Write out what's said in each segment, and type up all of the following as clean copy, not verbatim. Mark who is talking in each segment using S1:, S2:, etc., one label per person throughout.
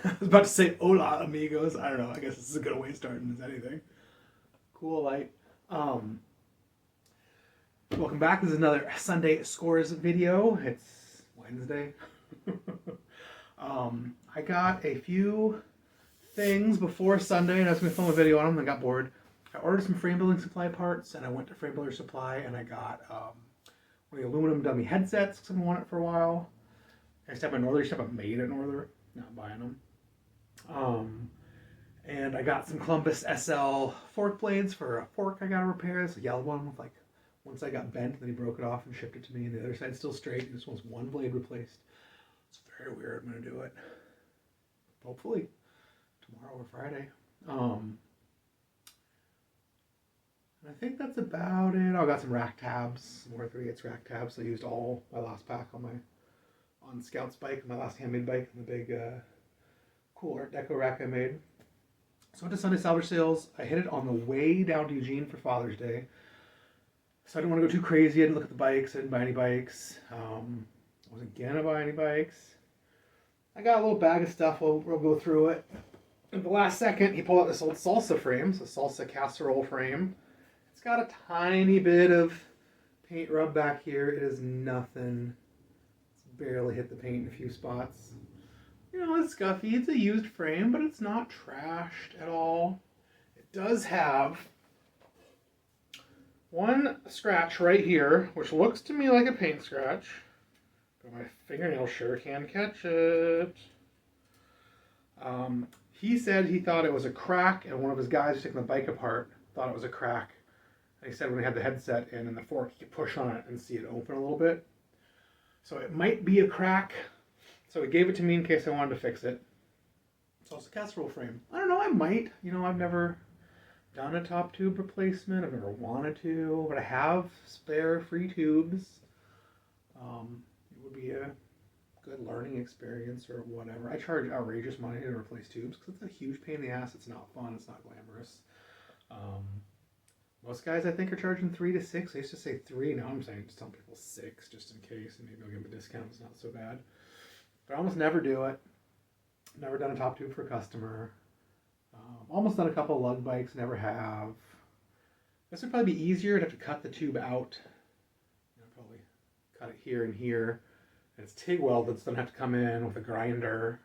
S1: I was about to say hola amigos. I don't know. I guess this is a good way of starting as anything. Cool light. Um, Welcome back. This is another Sunday Scores video. It's Wednesday. I got a few things before Sunday, and I was going to film a video on them and got bored. I ordered some frame building supply parts, and I went to Frame Builder Supply, and I got one of the aluminum dummy headsets because I've wanted it for a while. I just have my Norther stuff. I've made at Norther, not buying them. And I got some Columbus SL fork blades for a fork I got to repair. It's a yellow one with once I got bent, then he broke it off and shipped it to me, and the other side's still straight. He just wants one blade replaced. It's very weird. I'm going to do it. Hopefully tomorrow or Friday. And I think that's about it. I got some rack tabs, more 3/8 rack tabs. I used all my last pack on Scout's bike, my last handmade bike, and the big cool Art Deco rack I made. So I went to Sunday salvage sales. I hit it on the way down to Eugene for Father's Day. So I didn't want to go too crazy. I didn't look at the bikes. I didn't buy any bikes. I wasn't gonna buy any bikes. I got a little bag of stuff. We'll go through it. At the last second, he pulled out this old salsa frame. It's a Salsa Casserole frame. It's got a tiny bit of paint rub back here. It is nothing. It's barely hit the paint in a few spots. You know, it's scuffy. It's a used frame, but it's not trashed at all. It does have one scratch right here, which looks to me like a paint scratch, but my fingernail sure can catch it. He said he thought it was a crack, and one of his guys taking the bike apart thought it was a crack. And he said when he had the headset in and the fork, he could push on it and see it open a little bit. So it might be a crack. So he gave it to me in case I wanted to fix it. So it's a casserole frame. I don't know, I might. You know, I've never done a top tube replacement. I've never wanted to, but I have spare free tubes. It would be a good learning experience or whatever. I charge outrageous money to replace tubes because it's a huge pain in the ass. It's not fun. It's not glamorous. Most guys I think are charging 3 to 6. I used to say 3. Now I'm saying just telling people 6 just in case, and maybe I'll give them a discount. It's not so bad. But I almost never do it. Never done a top tube for a customer. Almost done a couple of lug bikes. Never have. This would probably be easier to have to cut the tube out. Probably cut it here and here. And it's TIG welded, so then I have to come in with a grinder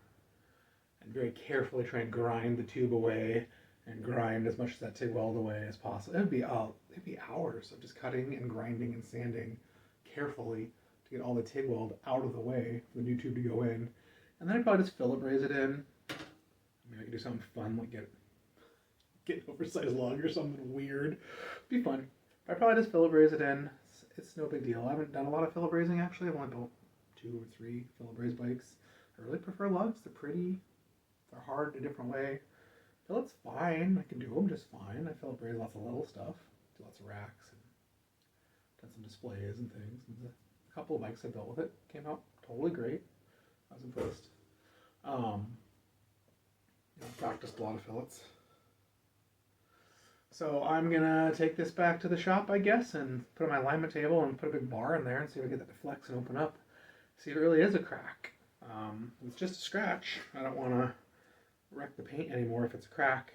S1: and very carefully try and grind the tube away and grind as much of that TIG weld away as possible. It'd be hours of just cutting and grinding and sanding carefully to get all the TIG weld out of the way for the new tube to go in. And then I'd probably just fillet braze it in. I mean, I could do something fun, like get an oversized lug or something weird. It'd be fun. But I'd probably just fillet braze it in. It's no big deal. I haven't done a lot of fillet brazing actually. I've only built 2 or 3 fillet braze bikes. I really prefer lugs. They're pretty. They're hard in a different way. Fillet's fine. I can do them just fine. I fillet braze lots of little stuff. Do lots of racks and done some displays and things. And a couple of bikes I built with it came out totally great. I was impressed. Practiced a lot of fillets. So I'm gonna take this back to the shop, I guess, and put it on my alignment table and put a big bar in there and see if I can get that to flex and open up. See if it really is a crack. It's just a scratch. I don't want to wreck the paint anymore if it's a crack.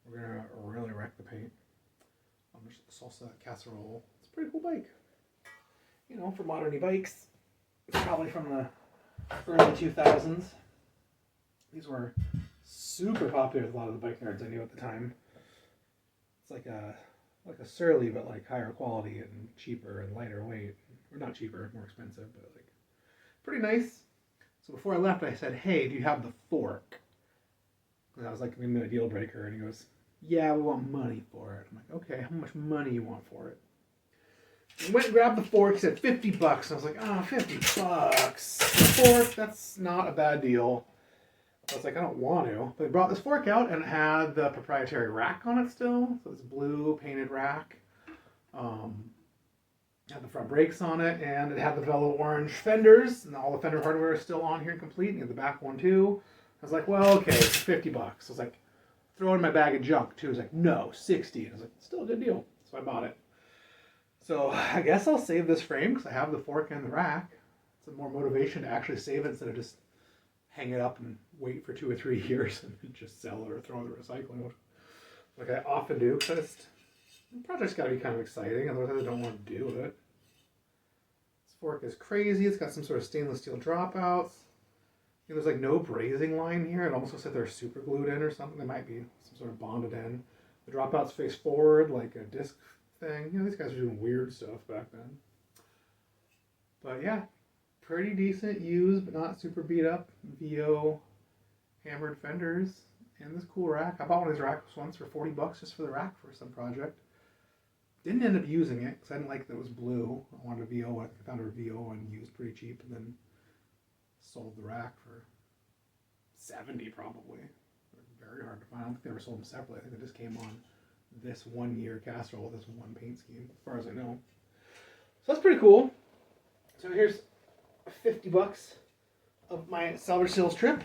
S1: We're gonna really wreck the paint on the Salsa Casserole. It's a pretty cool bike. You know, for modern bikes. It's probably from the early 2000s. These were super popular with a lot of the bike nerds I knew at the time. It's like a Surly, but like higher quality and cheaper and lighter weight. Or not cheaper, more expensive, but like pretty nice. So before I left, I said, "Hey, do you have the fork?" And I was like, maybe a deal breaker, and he goes, "Yeah, we want money for it." I'm like, "Okay, how much money you want for it?" He went and grabbed the fork. He said $50. And I was like, "Oh, $50. The fork, that's not a bad deal." I was like, I don't want to. But they brought this fork out, and it had the proprietary rack on it still. So this blue painted rack. Had the front brakes on it, and it had the velvet orange fenders, and all the fender hardware is still on here and complete. And you have the back one too. I was like, well, okay, it's $50. I was like, throw it in my bag of junk too. He was like, no, 60. And I was like, still a good deal. So I bought it. So I guess I'll save this frame because I have the fork and the rack. It's more motivation to actually save it instead of just hang it up and wait for 2 or 3 years and then just sell it or throw it in the recycling, like I often do. Because the project's got to be kind of exciting, otherwise I don't want to do it. This fork is crazy. It's got some sort of stainless steel dropouts. There's like no brazing line here. It almost looks like they're super glued in or something. They might be some sort of bonded in. The dropouts face forward like a disc thing. These guys were doing weird stuff back then. But yeah, pretty decent used, but not super beat up VO hammered fenders. And this cool rack. I bought one of these racks once for $40 just for the rack for some project. Didn't end up using it because I didn't like that it was blue. I wanted a VO. I found a VO and used pretty cheap, and then sold the rack for $70 probably. They're very hard to find. I don't think they ever sold them separately. I think they just came on this 1 year casserole with this one paint scheme, as far as I know. So that's pretty cool. So here's $50 of my salvage sales trip.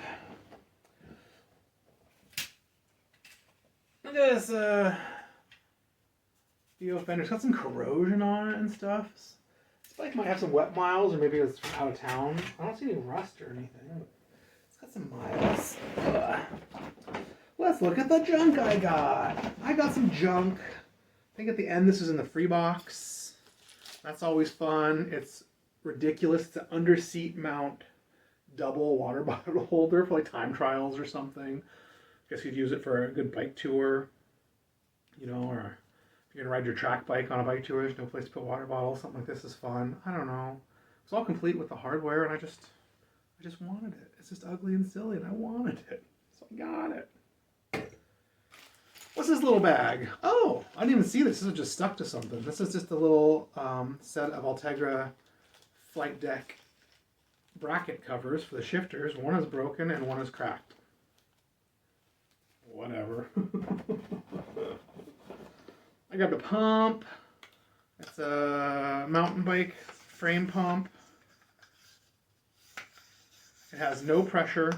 S1: Look at this VO fender. It's got some corrosion on it and stuff. This bike might have some wet miles, or maybe it's from out of town. I don't see any rust or anything. It's got some miles. Let's look at the junk I got. I got some junk. I think at the end this is in the free box. That's always fun. It's ridiculous. It's an under seat mount double water bottle holder for like time trials or something. I guess you'd use it for a good bike tour, or if you're gonna ride your track bike on a bike tour, there's no place to put water bottles. Something like this is fun. I don't know. It's all complete with the hardware, and I just wanted it. It's just ugly and silly, and I wanted it, so I got it. What's this little bag? Oh, I didn't even see this. This is just stuck to something. This is just a little set of Ultegra flight deck bracket covers for the shifters. One is broken and one is cracked. Whatever. I grabbed a pump. It's a mountain bike frame pump. It has no pressure.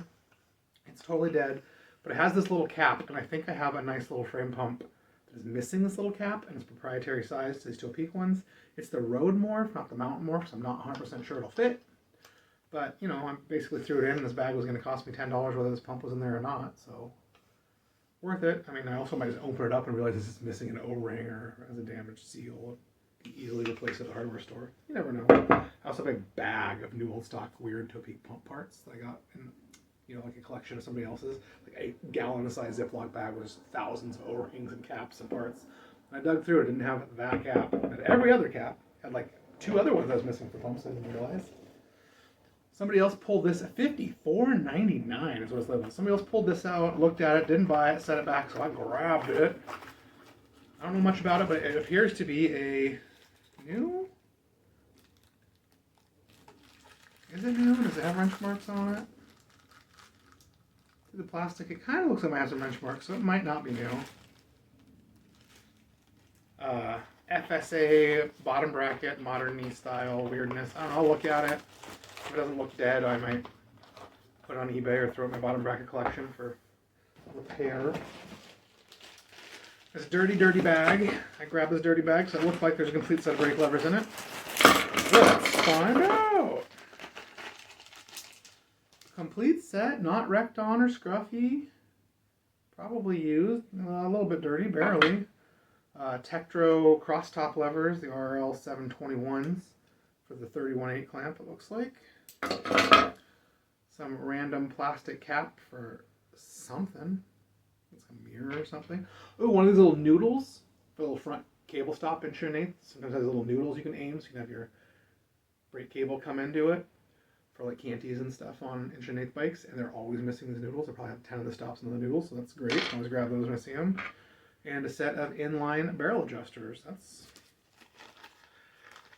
S1: It's totally dead. But it has this little cap, and I think I have a nice little frame pump that is missing this little cap, and it's proprietary size to these Steel Peak ones. It's the road morph, not the mountain morph, so I'm not 100% sure it'll fit. But, I basically threw it in, and this bag was going to cost me $10 whether this pump was in there or not, so worth it. I mean, I also might just open it up and realize this is missing an O-ring or has a damaged seal. It can easily replace it at a hardware store. You never know. I also have a bag of new old stock weird Steel Peak pump parts that I got in like a collection of somebody else's. Like a gallon-sized Ziploc bag with thousands of O-rings and caps and parts. And I dug through it, didn't have that cap. But every other cap had like 2 other ones I was missing for pumps, I didn't realize. Somebody else pulled this at $54.99 is what it's labeled. Somebody else pulled this out, looked at it, didn't buy it, set it back, so I grabbed it. I don't know much about it, but it appears to be a new... Is it new? Does it have wrench marks on it? The plastic, it kind of looks like it might have some wrench marks, so it might not be new. FSA bottom bracket, modern knee style weirdness. I don't know, I'll look at it. If it doesn't look dead, I might put it on eBay or throw it in my bottom bracket collection for repair. This dirty, dirty bag. I grabbed this dirty bag, so it looks like there's a complete set of brake levers in it. Let's find out. Complete set, not wrecked on or scruffy. Probably used, a little bit dirty, barely. Tektro cross-top levers, the RL 721s for the 31/8 clamp, it looks like. Some random plastic cap for something. It's a mirror or something. Oh, one of these little noodles for the little front cable stop inch and 1/8. Sometimes has little noodles you can aim, so you can have your brake cable come into it for like canties and stuff on inch and 1/8 bikes, and they're always missing these noodles. I probably have 10 of the stops in the noodles, so that's great. I always grab those when I see them. And a set of inline barrel adjusters.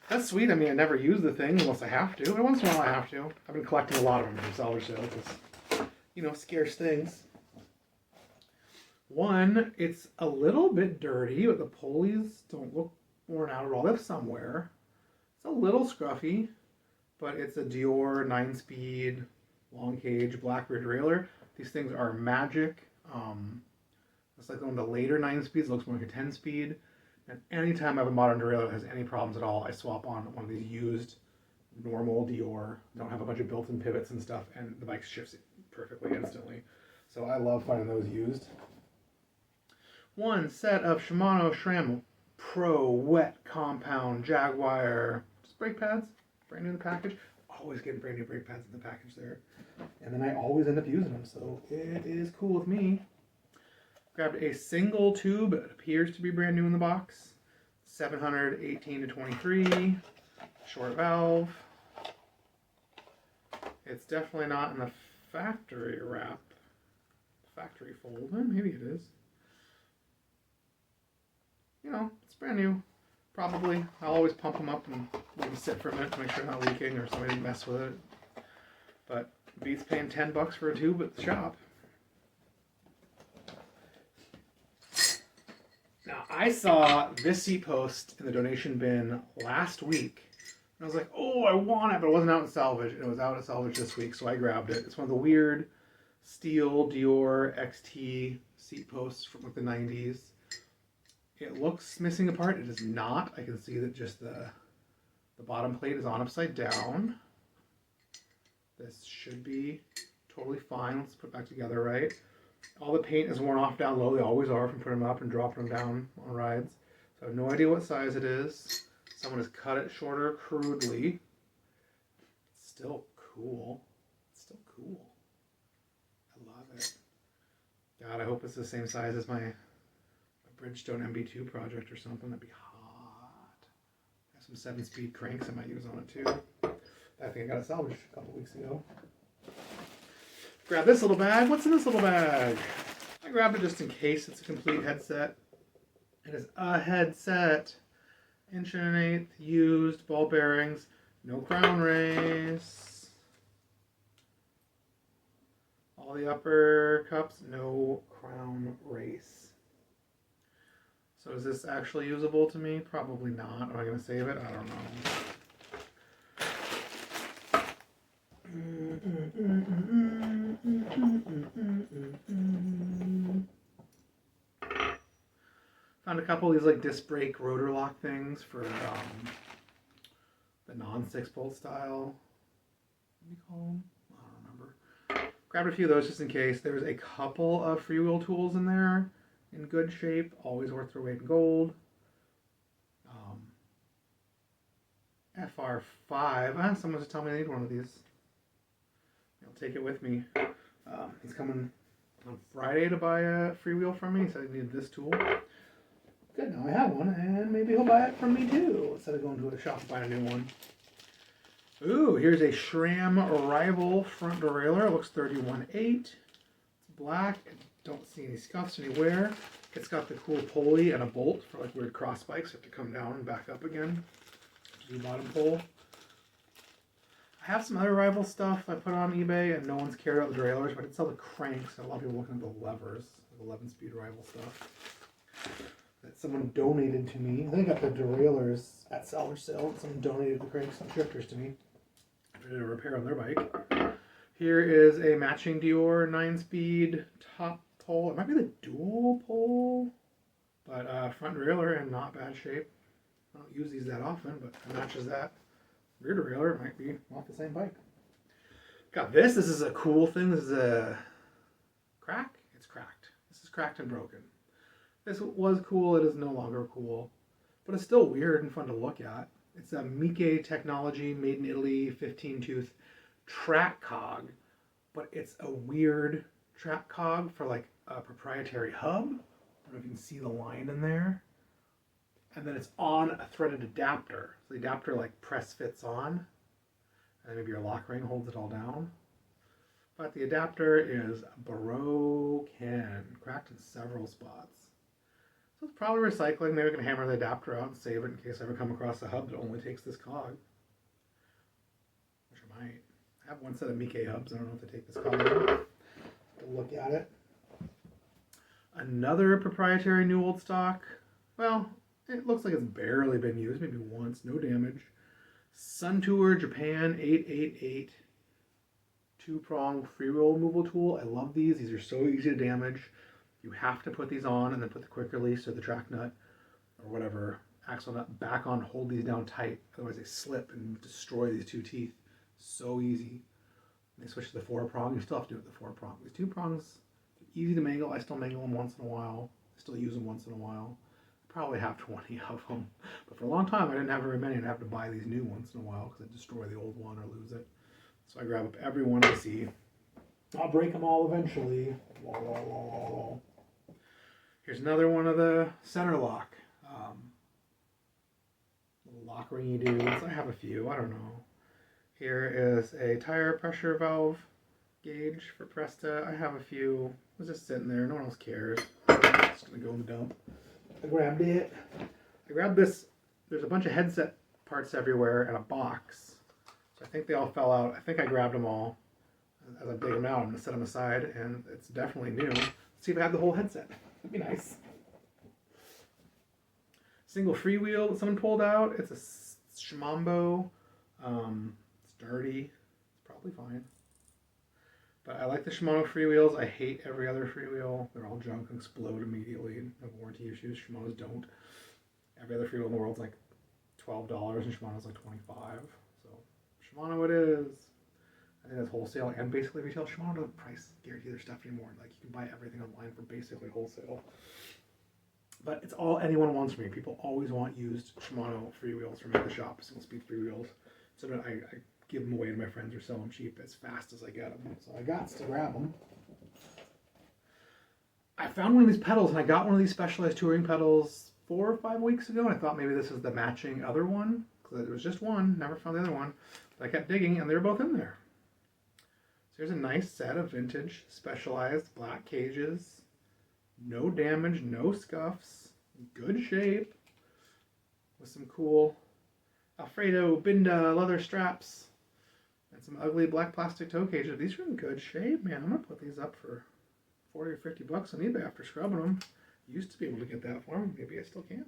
S1: That's sweet. I mean, I never use the thing unless I have to, but once in a while I have to. I've been collecting a lot of them from salvage sales. It's, scarce things. One, it's a little bit dirty, but the pulleys don't look worn out at all. They're somewhere. It's a little scruffy, but it's a Dior 9-speed long cage black ridge railer. These things are magic. It's like one of the later 9-speeds. It looks more like a 10-speed. And anytime I have a modern derailleur that has any problems at all, I swap on one of these used normal Dior. Don't have a bunch of built-in pivots and stuff, and the bike shifts perfectly instantly. So I love finding those used. One set of Shimano SRAM Pro Wet Compound Jaguar just brake pads, brand new in the package. Always getting brand new brake pads in the package there. And then I always end up using them, so it is cool with me. Grabbed a single tube, it appears to be brand new in the box. 718 to 23, short valve. It's definitely not in the factory wrap, factory fold. Maybe it is. You know, it's brand new. Probably. I'll always pump them up and let them sit for a minute to make sure they're not leaking or somebody didn't mess with it. But beats paying $10 for a tube at the shop. Now, I saw this seat post in the donation bin last week. And I was like, oh, I want it, but it wasn't out in salvage. And it was out at salvage this week, so I grabbed it. It's one of the weird steel Dior XT seat posts from like the 90s. It looks missing a part. It is not. I can see that just the bottom plate is on upside down. This should be totally fine. Let's put it back together right. All the paint is worn off down low. They always are from putting them up and dropping them down on rides. So I have no idea what size it is. Someone has cut it shorter crudely. It's still cool. It's still cool. I love it. God, I hope it's the same size as my Bridgestone MB2 project or something. That'd be hot. I have some 7-speed cranks I might use on it too. I think I got it salvaged a couple weeks ago. Grab this little bag. What's in this little bag? I grabbed it just in case it's a complete headset. It is a headset. 1 1/8" used, ball bearings, no crown race. All the upper cups, no crown race. So is this actually usable to me? Probably not. Am I going to save it? I don't know. Found a couple of these like disc brake rotor lock things for the non-6-bolt style. What do you call them? I don't remember. Grabbed a few of those just in case. There's a couple of freewheel tools in there in good shape. Always worth their weight in gold. FR5. Someone just tell me I need one of these. I'll take it with me. He's coming on Friday to buy a freewheel from me. He said he needed this tool. Good, now I have one, and maybe he'll buy it from me too, instead of going to a shop and buying a new one. Ooh, here's a SRAM Rival front derailleur. It looks 31.8. It's black. I don't see any scuffs anywhere. It's got the cool pulley and a bolt for like weird cross bikes. You have to come down and back up again to do bottom pull. I have some other Rival stuff I put on eBay, and no one's carried out the derailleurs, but I did sell the cranks. A lot of people looking at the levers, the 11-speed Rival stuff that someone donated to me. I think I got the derailleurs at salvage sale. Someone donated the cranks and shifters to me after they did a repair on their bike. Here is a matching Dior 9-speed top pole. It might be the dual pole, but front derailleur in not bad shape. I don't use these that often, but it matches that. Rear derailleur might be off the same bike. Got this. This is a cool thing. This is a crack. It's cracked. This is cracked and broken. This was cool. It is no longer cool, but it's still weird and fun to look at. It's a Mike Technology, made in Italy, 15-tooth track cog, but it's a weird track cog for like a proprietary hub. I don't know if you can see the line in there. And then it's on a threaded adapter. So the adapter like press fits on, and then maybe your lock ring holds it all down. But the adapter is broken, cracked in several spots. So it's probably recycling. Maybe I can hammer the adapter out and save it in case I ever come across a hub that only takes this cog. Which I might. I have one set of Mike hubs. I don't know if they take this cog out. To look at it. Another proprietary new old stock. Well, it looks like it's barely been used. Maybe once. No damage. Suntour Japan 888 2-prong freewheel removal tool. I love these. These are so easy to damage. You have to put these on and then put the quick release or the track nut or whatever axle nut back on. Hold these down tight. Otherwise they slip and destroy these two teeth. So easy. They switched to the 4-prong. You still have to do it with the 4-prong. These 2 prongs, easy to mangle. I still mangle them once in a while. I still use them once in a while. I probably have 20 of them. But for a long time, I didn't have very many. I'd have to buy these new once in a while because I'd destroy the old one or lose it. So I grab up every one I see. I'll break them all eventually. Here's another one of the center lock. Little lock ringy dudes. I have a few. I don't know. Here is a tire pressure valve gauge for Presta. I have a few. It was just sitting there. No one else cares. It's going to go in the dump. I grabbed it. I grabbed this. There's a bunch of headset parts everywhere and a box. So I think they all fell out. I think I grabbed them all. As I dig them out, I'm going to set them aside, and it's definitely new. Let's see if I have the whole headset. That'd be nice. Single freewheel that someone pulled out. It's a Shimambo. It's dirty. It's probably fine. But I like the Shimano freewheels. I hate every other freewheel. They're all junk and explode immediately and have warranty issues. Shimano's don't. Every other freewheel in the world's like $12 and Shimano's like $25. So Shimano it is. I think that's wholesale and basically retail. Shimano doesn't price guarantee their stuff anymore. Like you can buy everything online for basically wholesale. But it's all anyone wants from me. People always want used Shimano freewheels from the shop, single speed freewheels. So that I give them away to my friends or sell them cheap as fast as I get them. So I got to grab them. I found one of these pedals, and I got one of these Specialized touring pedals 4 or 5 weeks ago, and I thought maybe this is the matching other one, because it was just one, never found the other one. But I kept digging, and they were both in there. So here's a nice set of vintage Specialized black cages. No damage, no scuffs, good shape, with some cool Alfredo Binda leather straps and some ugly black plastic toe cages. These are in good shape, man. I'm gonna put these up for 40 or 50 bucks on eBay after scrubbing them. Used to be able to get that for them. Maybe I still can.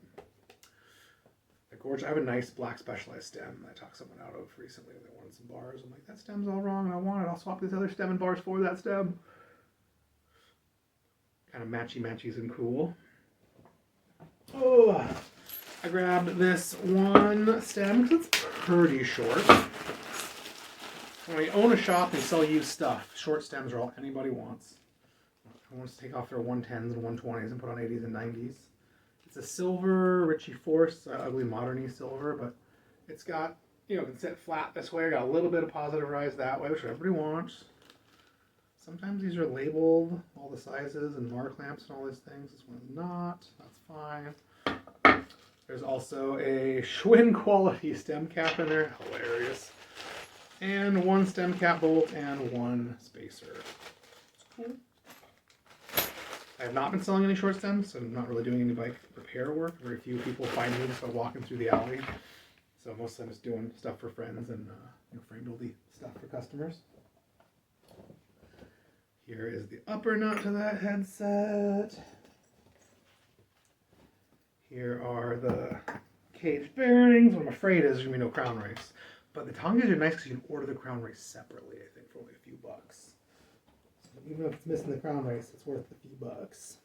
S1: They're gorgeous. I have a nice black Specialized stem that I talked someone out of recently. They wanted some bars. I'm like, that stem's all wrong and I want it. I'll swap these other stem and bars for that stem. Kind of matchy-matchies and cool. Oh, I grabbed this one stem because it's pretty short. When you own a shop and sell used stuff, short stems are all anybody wants. Who wants to take off their 110s and 120s and put on 80s and 90s. It's a silver Ritchie Force, ugly modern-y silver, but it's got, you know, it can sit flat this way. Got a little bit of positive rise that way, which everybody wants. Sometimes these are labeled, all the sizes and bar clamps and all these things. This one is not. That's fine. There's also a Schwinn quality stem cap in there. Hilarious. And one stem cap bolt and one spacer. It's cool. I have not been selling any short stems, so I'm not really doing any bike repair work. Very few people find me just by walking through the alley. So most of the time just doing stuff for friends and frame buildy stuff for customers. Here is the upper nut to that headset. Here are the cage bearings. What I'm afraid is there's going to be no crown race. But the tongue gauges are nice because you can order the crown race separately, I think, for only a few bucks. So even if it's missing the crown race, it's worth a few bucks.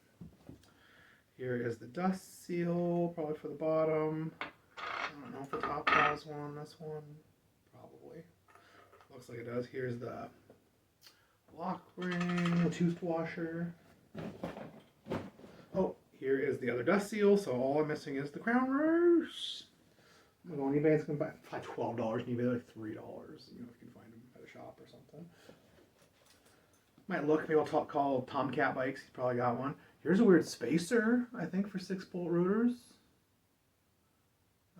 S1: Here is the dust seal, probably for the bottom. I don't know if the top has one. This one, probably. Looks like it does. Here's the lock ring, tooth washer. Oh, here is the other dust seal, so all I'm missing is the crown race. I'm going to go on eBay, it's going to buy $12 on eBay, like $3, if you can find them at a shop or something. Might look, maybe I'll call Tomcat Bikes, he's probably got one. Here's a weird spacer, I think, for 6-bolt rotors.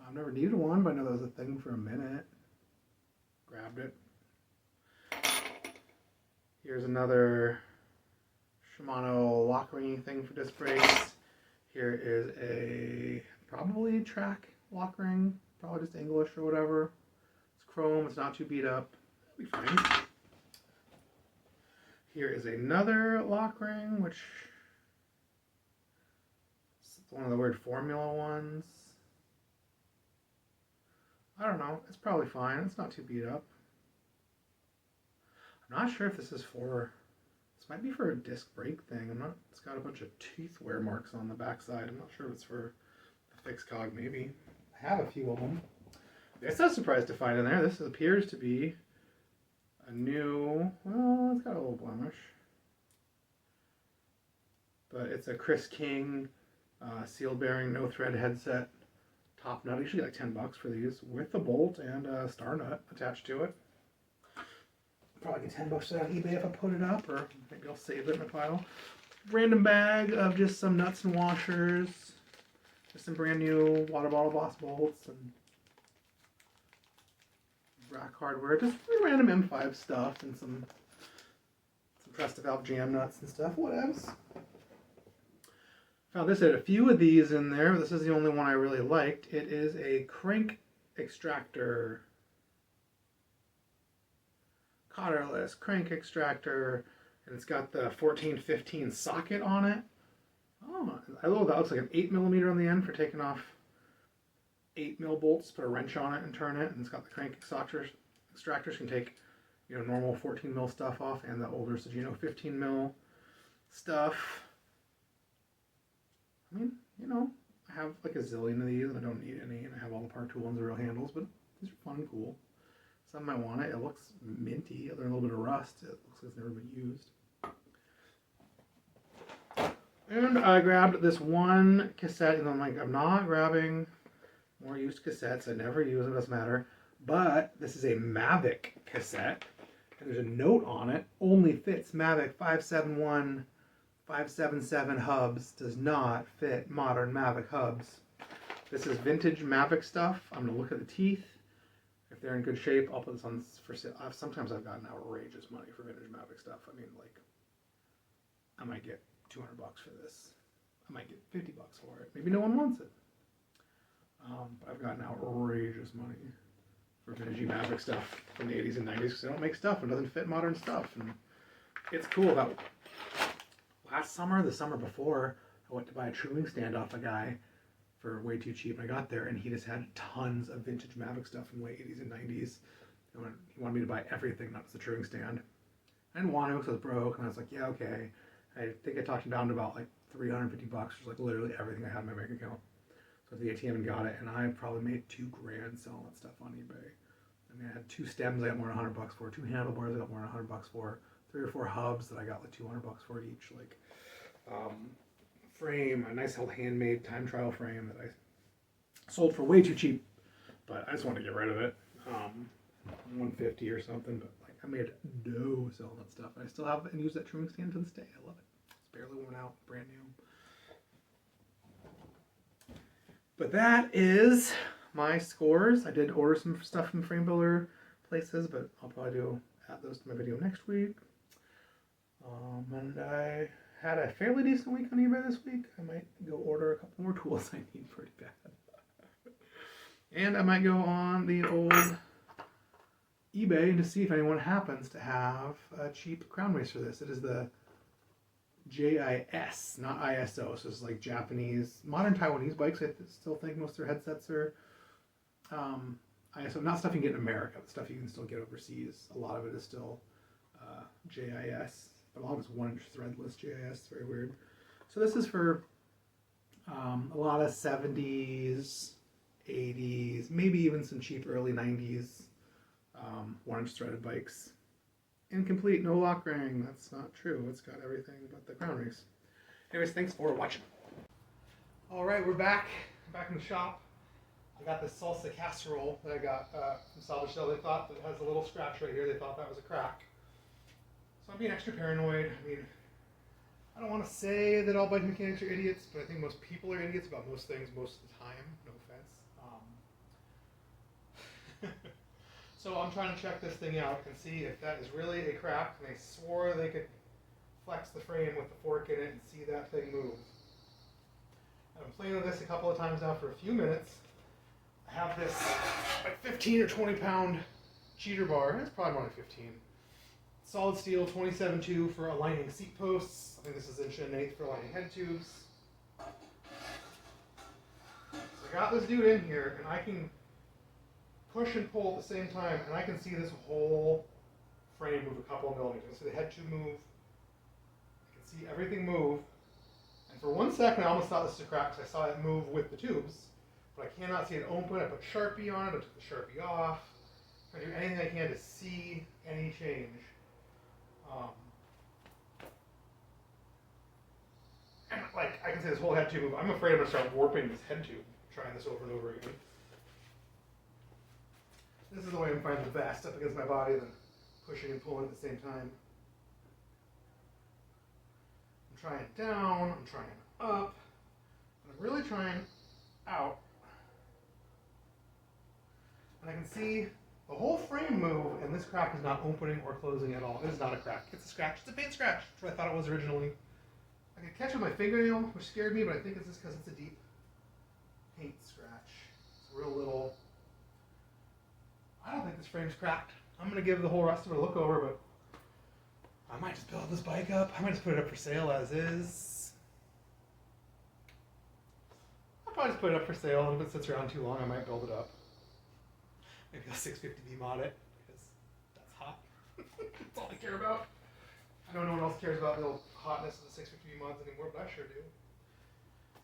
S1: I've never needed one, but I know that was a thing for a minute. Grabbed it. Here's another Shimano lock ring thing for disc brakes. Here is a probably track lock ring, probably just English or whatever. It's chrome, it's not too beat up. It'll be fine. Here is another lock ring, which is one of the weird formula ones. I don't know, it's probably fine. It's not too beat up. I'm not sure if this is for, this might be for a disc brake thing. It's got a bunch of teeth wear marks on the backside. I'm not sure if it's for a fixed cog, maybe. I have a few of them. It's not surprised to find in there. This appears to be a new, well, it's got a little blemish, but it's a Chris King seal bearing, no thread headset, top nut. Usually like $10 for these, with a bolt and a star nut attached to it. Probably get $10 for that on eBay if I put it up, or maybe I'll save it in a pile. Random bag of just some nuts and washers, just some brand new water bottle boss bolts and rack hardware, just random M5 stuff and some Presta valve jam nuts and stuff, whatevs. Found this, had a few of these in there, but this is the only one I really liked. It is a crank extractor. Collarless crank extractor, and it's got the 14-15 socket on it. Oh, I love that. Looks like an 8mm on the end for taking off 8mm bolts. Put a wrench on it and turn it, and it's got the crank extractors can take, you know, normal 14mm stuff off and the older Sagino 15mm stuff. I mean, you know, I have like a zillion of these and I don't need any, and I have all the Part 2 ones, the real handles, but these are fun and cool. Some might want it. It looks minty. There's a little bit of rust. It looks like it's never been used. And I grabbed this one cassette, and I'm like, I'm not grabbing more used cassettes. I never use them, doesn't matter. But this is a Mavic cassette, and there's a note on it. Only fits Mavic 571, 577 hubs. Does not fit modern Mavic hubs. This is vintage Mavic stuff. I'm going to look at the teeth. If they're in good shape, I'll put this on for sale. Sometimes I've gotten outrageous money for vintage Mavic stuff. I mean, like, I might get $200 for this. I might get $50 for it. Maybe no one wants it. But I've gotten outrageous money for vintage Mavic stuff from the 80s and 90s because they don't make stuff and doesn't fit modern stuff. And it's cool. About last summer, the summer before, I went to buy a trimming stand off a guy for way too cheap. And I got there and he just had tons of vintage Mavic stuff from the late 80s and 90s. And he wanted me to buy everything, not just the trimming stand. I didn't want to because I was broke, and I was like, yeah, okay. I think I talked him down to about like $350, which was like literally everything I had in my bank account. So at the ATM and got it, and I probably made $2,000 selling that stuff on eBay. I mean, I had 2 stems I got more than $100 for, 2 handlebars I got more than $100 for, 3 or 4 hubs that I got like $200 for each. Like, frame, a nice old handmade time trial frame that I sold for way too cheap, but I just wanted to get rid of it. $150 or something, but like I made dough selling that stuff. And I still have and use that trimming stand to this day. I love it. It's barely worn out, brand new. But that is my scores. I did order some stuff from frame builder places, but I'll probably add those to my video next week. And I had a fairly decent week on eBay this week. I might go order a couple more tools I need pretty bad. And I might go on the old eBay to see if anyone happens to have a cheap crown race for this. It is the JIS, not ISO. So it's like Japanese, modern Taiwanese bikes. I still think most of their headsets are ISO. Not stuff you can get in America, but stuff you can still get overseas. A lot of it is still JIS. But a lot of it's 1-inch threadless JIS. Very weird. So this is for a lot of 70s, 80s, maybe even some cheap early 90s 1-inch threaded bikes. Incomplete, no lock ring. That's not true. It's got everything but the crown race. Anyways, thanks for watching. All right, we're back in the shop. I got this Salsa Casserole that I got from Salvage Sale. They thought that it has a little scratch right here. They thought that was a crack. So I'm being extra paranoid. I mean, I don't want to say that all bike mechanics are idiots, but I think most people are idiots about most things most of the time. No offense. So I'm trying to check this thing out and see if that is really a crack. And they swore they could flex the frame with the fork in it and see that thing move. I've been playing with this a couple of times now for a few minutes. I have this like 15 or 20 pound cheater bar. It's probably more like 15. Solid steel 27.2 for aligning seat posts. I think this is 1.1 for aligning head tubes. So I got this dude in here, and I can push and pull at the same time, and I can see this whole frame move a couple of millimeters. I can see the head tube move. I can see everything move. And for 1 second, I almost thought this was a crack because I saw it move with the tubes. But I cannot see it open. I put Sharpie on it. I took the Sharpie off. I do anything I can to see any change. And like I can say this whole head tube, I'm afraid I'm gonna start warping this head tube, trying this over and over again. This is the way I'm finding the best, up against my body, then pushing and pulling at the same time. I'm trying down, I'm trying up, and I'm really trying out. And I can see the whole frame move, and this crack is not opening or closing at all. It is not a crack. It's a scratch. It's a paint scratch. That's what I thought it was originally. I could catch it with my fingernail, which scared me, but I think it's just because it's a deep paint scratch. It's real little. I don't think this frame's cracked. I'm going to give the whole rest of it a look over, but I might just build this bike up. I might just put it up for sale as is. I'll probably just put it up for sale, and if it sits around too long, I might build it up. Maybe I'll 650B mod it, because that's hot. That's all I care about. I know no one else cares about the little hotness of the 650B mods anymore, but I sure do.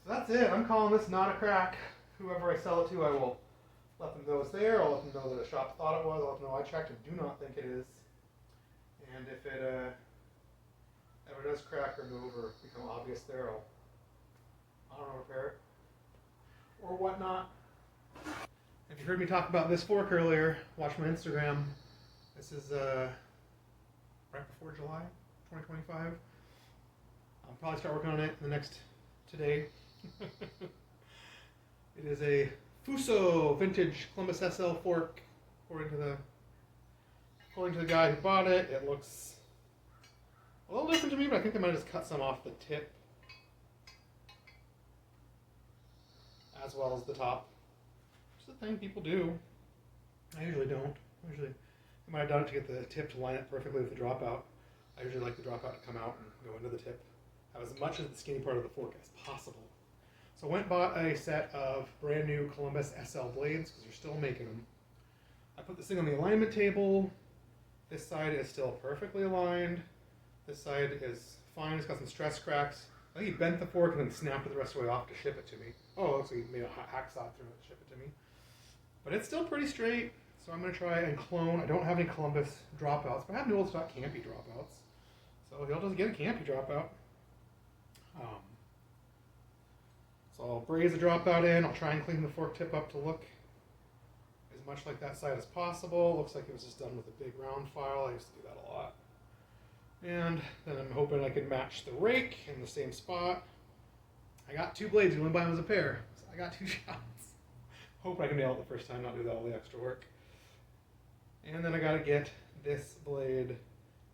S1: So that's it. I'm calling this not a crack. Whoever I sell it to, I will let them know it's there. I'll let them know that the shop thought it was. I'll let them know I checked and do not think it is. And if it ever does crack or move or become obvious there, I don't know, repair it or whatnot. If you heard me talk about this fork earlier, watch my Instagram. This is right before July 2025. I'll probably start working on it in the next today. It is a Fuso vintage Columbus SL fork. According to the guy who bought it, it looks a little different to me, but I think they might have just cut some off the tip as well as the top. It's the thing people do. I usually don't. I might have done it to get the tip to line up perfectly with the dropout. I usually like the dropout to come out and go into the tip. Have as much of the skinny part of the fork as possible. So I went and bought a set of brand new Columbus SL blades because they're still making them. I put this thing on the alignment table. This side is still perfectly aligned. This side is fine. It's got some stress cracks. I think he bent the fork and then snapped it the rest of the way off to ship it to me. Oh, looks like he made a hacksaw through it to ship it to me. But it's still pretty straight, so I'm going to try and clone. I don't have any Columbus dropouts, but I have new old stock Campy dropouts. So he'll just get a Campy dropout. So I'll braze the dropout in. I'll try and clean the fork tip up to look as much like that side as possible. Looks like it was just done with a big round file. I used to do that a lot. And then I'm hoping I can match the rake in the same spot. I got two blades. You only buy them as a pair. So I got two shots. Hope I can nail it the first time, not do all the extra work. And then I got to get this blade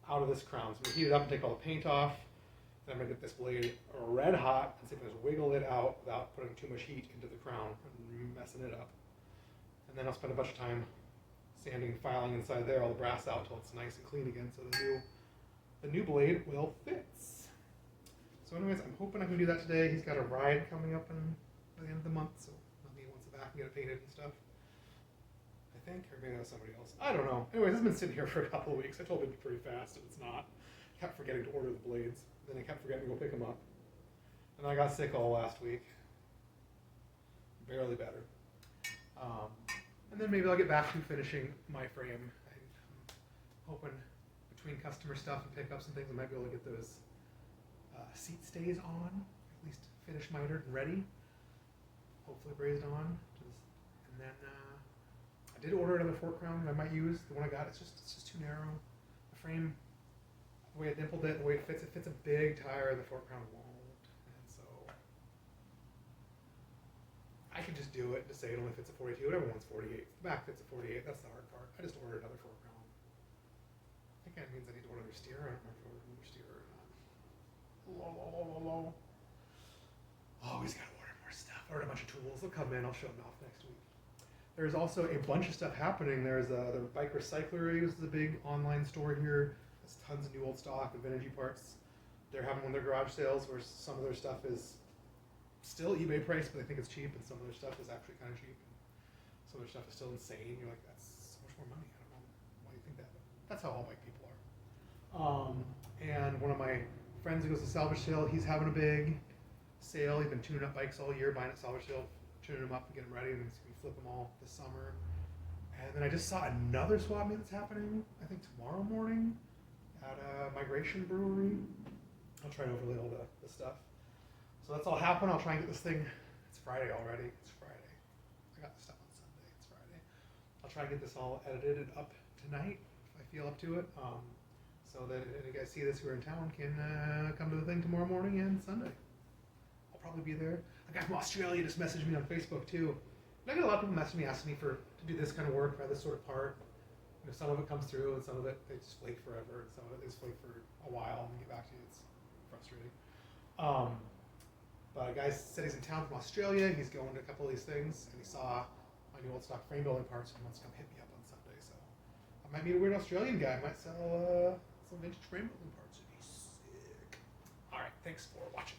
S1: out of this crown. So I'm going to heat it up and take all the paint off. Then I'm going to get this blade red hot and see if I can just wiggle it out without putting too much heat into the crown and messing it up. And then I'll spend a bunch of time sanding, filing inside there, all the brass out until it's nice and clean again, so the new blade will fit. So anyways, I'm hoping I can do that today. He's got a ride coming up by the end of the month, so maybe he wants it back and get it painted and stuff. I think, or maybe that was somebody else. I don't know. Anyways, I've been sitting here for a couple of weeks. I told him it'd be pretty fast, and it's not. I kept forgetting to order the blades. Then I kept forgetting to go pick them up. And I got sick all last week. Barely better. And then maybe I'll get back to finishing my frame. I'm hoping between customer stuff and pickups and things, I might be able to get those seat stays on, at least finished mitered and ready. Hopefully brazed on. And then I did order another fork crown that I might use. The one I got, it's just too narrow. The frame, the way I dimpled it, the way it fits a big tire, the fork crown won't. And so I could just do it to say it only fits a 42. Whatever one's 48. The back fits a 48. That's the hard part. I just ordered another fork crown. I think that means I need to order another steer. I don't remember if I ordered another steer or not. Always gotta order more stuff. Ordered a bunch of tools. They'll come in. I'll show them off next week. There's also a bunch of stuff happening. There's the Bike Recyclery is the big online store here. There's tons of new old stock of vintage parts. They're having one of their garage sales where some of their stuff is still eBay price, but I think it's cheap, and some of their stuff is actually kind of cheap. And some of their stuff is still insane. You're like, that's so much more money. I don't know why you think that, but that's how all bike people are. And one of my friends who goes to salvage sale, he's having a big sale. He's been tuning up bikes all year, buying at salvage sale, tuning them up and getting them ready, and he's going to flip them all this summer. And then I just saw another swap meet that's happening, I think tomorrow morning at Migration Brewery. I'll try to overlay all the stuff. So that's all happened. I'll try and get this thing. It's Friday already. It's Friday. I got this stuff on Sunday. It's Friday. I'll try and get this all edited and up tonight if I feel up to it. So that if you guys see this who are in town can come to the thing tomorrow morning and Sunday. I'll probably be there. A guy from Australia just messaged me on Facebook too. And I get a lot of people messaging me asking me to do this kind of work, for this sort of part. Some of it comes through and some of it they just flake forever, and some of it they just flake for a while and get back to you. It's frustrating. But a guy said he's in town from Australia. He's going to a couple of these things, and he saw my new old stock frame building parts, and he wants to come hit me up on Sunday. So I might meet a weird Australian guy. I might sell some vintage frame building parts. It'd be sick. All right, thanks for watching.